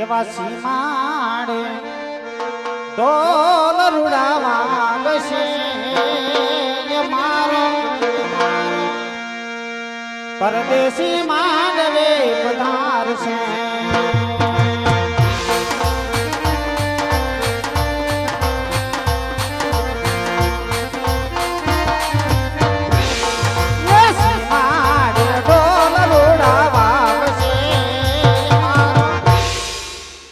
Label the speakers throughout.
Speaker 1: એવા સીમાડે ઢોલ રૂડાવા ગશે મારો પરદેશી માંડવે પધારશે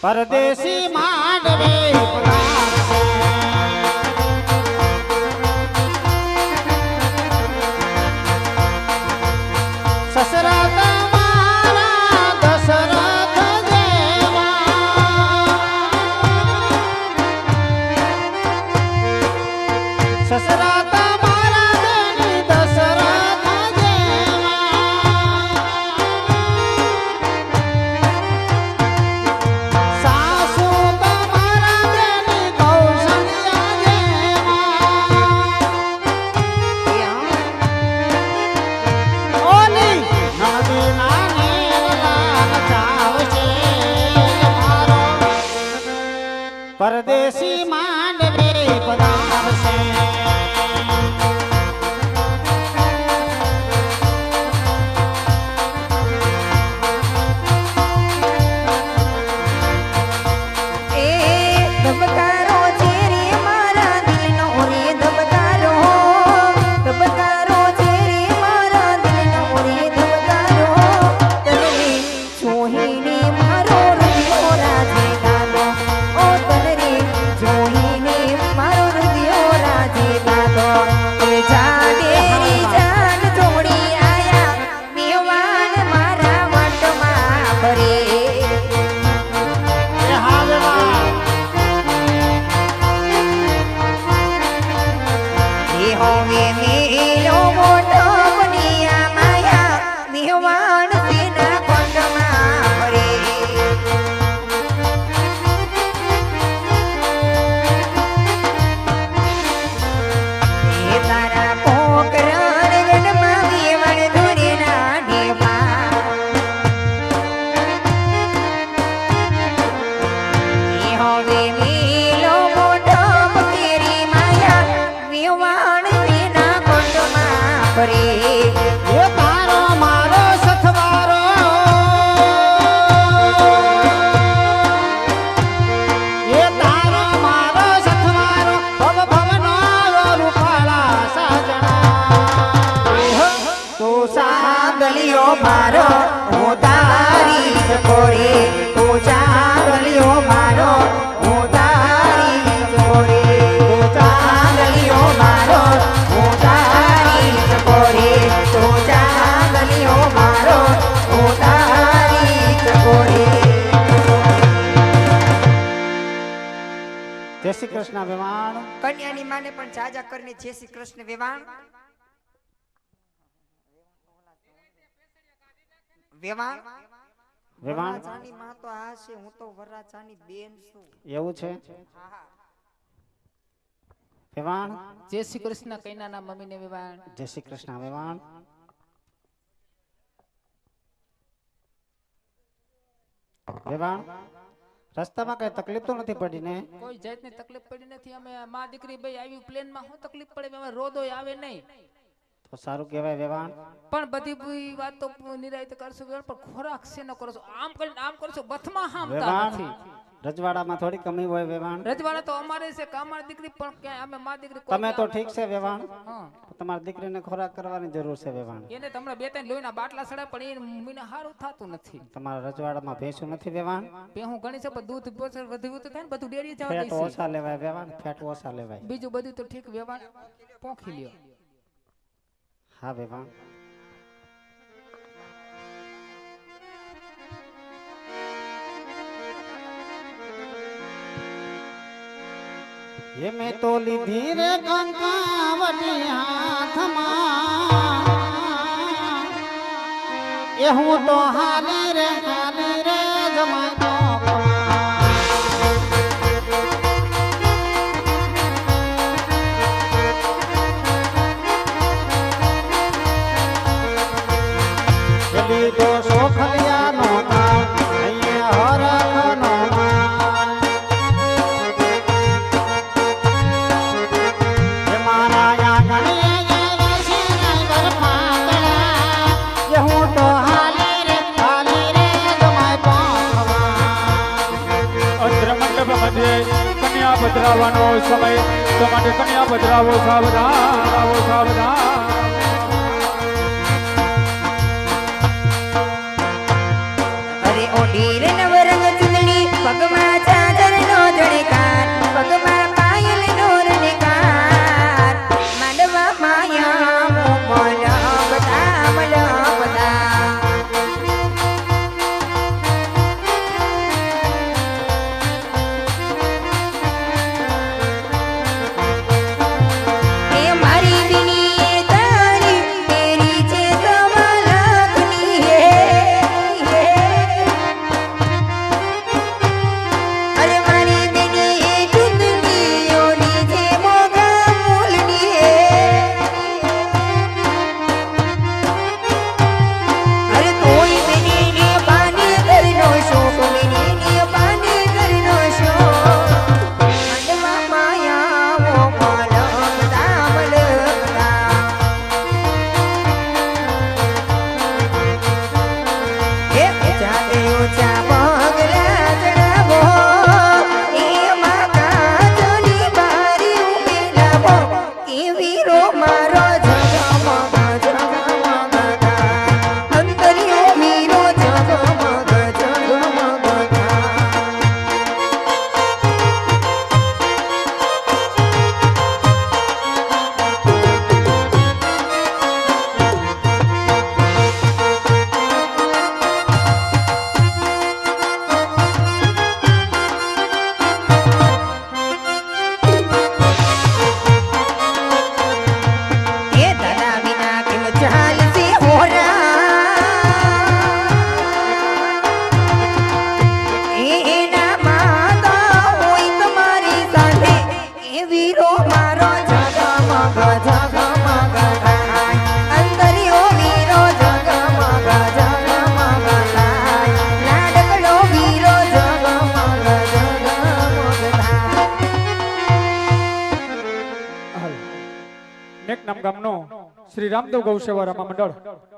Speaker 1: પરદેશી માંડવે પધારશે સસરા તમારા દશરથ જેવા સસરા તમારા દેની દશરથ પરદેશી માંડવે પધારશે મારો હું તારી છોરી તું ચાંદલિયો મારો હું તારી છોરી તું ચાંદલિયો મારો હું તારી છોરી તું ચાંદલિયો મારો હું તારી છોરી. જય શ્રી કૃષ્ણ વેવાણ.
Speaker 2: કન્યાની માને પણ જાજા કરીને જય શ્રી કૃષ્ણ વેવાણ. વેવાણ વરરાજાની માં તો આ છે, હું તો વરરાજાની બેન છું.
Speaker 1: એવું છે વેવાણ.
Speaker 3: જય શ્રી કૃષ્ણ કૈનાના મમ્મીને વેવાણ.
Speaker 1: જય શ્રી કૃષ્ણ વેવાણ. વેવાણ રસ્તામાં કઈ તકલીફ તો નથી પડી ને?
Speaker 3: કોઈ જાતની તકલીફ પડી નથી. અમે માં દીકરી બે આવી પ્લેનમાં શું તકલીફ પડે? અમે રોદો આવે નહીં
Speaker 1: તો સારું કહેવાય વેવાણ.
Speaker 3: પણ બધી વાતો નિરાયત કરશો વેવાણ, પણ ખોરાક છે ન કરશો. આમ કરીને આમ કરશો બથમાં હામતા નથી.
Speaker 1: રજવાડામાં થોડી કમી હોય વેવાણ.
Speaker 3: રજવાડા તો અમારે છે કે અમારી દીકરી પણ ક્યાંય અમે માં દીકરી
Speaker 1: તમે તો ઠીક છે વેવાણ,
Speaker 3: હા
Speaker 1: તમારી દીકરીને ખોરાક કરવાની જરૂર છે વેવાણ.
Speaker 3: એને તમને બે ત્રણ લોહીના બાટલા સડે પણ એ મને સારું થતું નથી.
Speaker 1: તમારા રજવાડામાં ભેંસું નથી વેવાણ?
Speaker 3: હું ગણી છે પણ દૂધ વધુ થાય ને બધું ડેરી જવા
Speaker 1: ફેટ
Speaker 3: દે છે.
Speaker 1: ઓછા લેવાય વેવાણ, ફેટ ઓછા લેવાય.
Speaker 3: બીજું બધું તો ઠીક વેવાણ પોખી લ્યો.
Speaker 1: હા વેવાણ. ये मैं तो લીધી રે કંકાવટી હાથમાં, એ હું તો હાલે રે જમાતો લીધો સોખલિયા નો તાવ અહીંયા હરખ નો
Speaker 4: બાંધે કન્યા પધરાવવાનો સમય તો માટે કન્યા પધરાવો સાવધાન સાવધાન
Speaker 2: અરે ઓઢી રે નવરંગ ચૂંદડી પગમાં ચાદર નો જણકાર પગમાં પાયલ નો રણકાર માંડવા માયા મોમલ બધા મલ બધા એ મારી દિની તારી તેરી છે સવાલકની હે અરે મારી દિની ચૂંદડી ઓની છે મોગા મૂલની હે અરે તોય બેની પાણી કરનો શોક બેની પાણી કરનો શોક મંડવા માયા મોમલ બધા મલ બધા એ ઊંચા તે ઊંચા પગલા ચડાવો એ કાજની બારી ઉભેલાવો એ વીરો મારો જગમગ જગમગ થાય અંતરિયો વીરો જગમગ જગમગ થાય એ દાદા વિના કેમ ચાલશે હોરા એના માતા હોય તમારી સાથે એ વીરો મારો જગમગ જગમગ થાય અંતરિયો વીરો જગમગ જગમગ થાય લાડકડો વીરો જગમગ જગમગ થાય
Speaker 4: નેક નામ ગામનો શ્રી રામદેવ ગૌ સેવા રમા મંડળ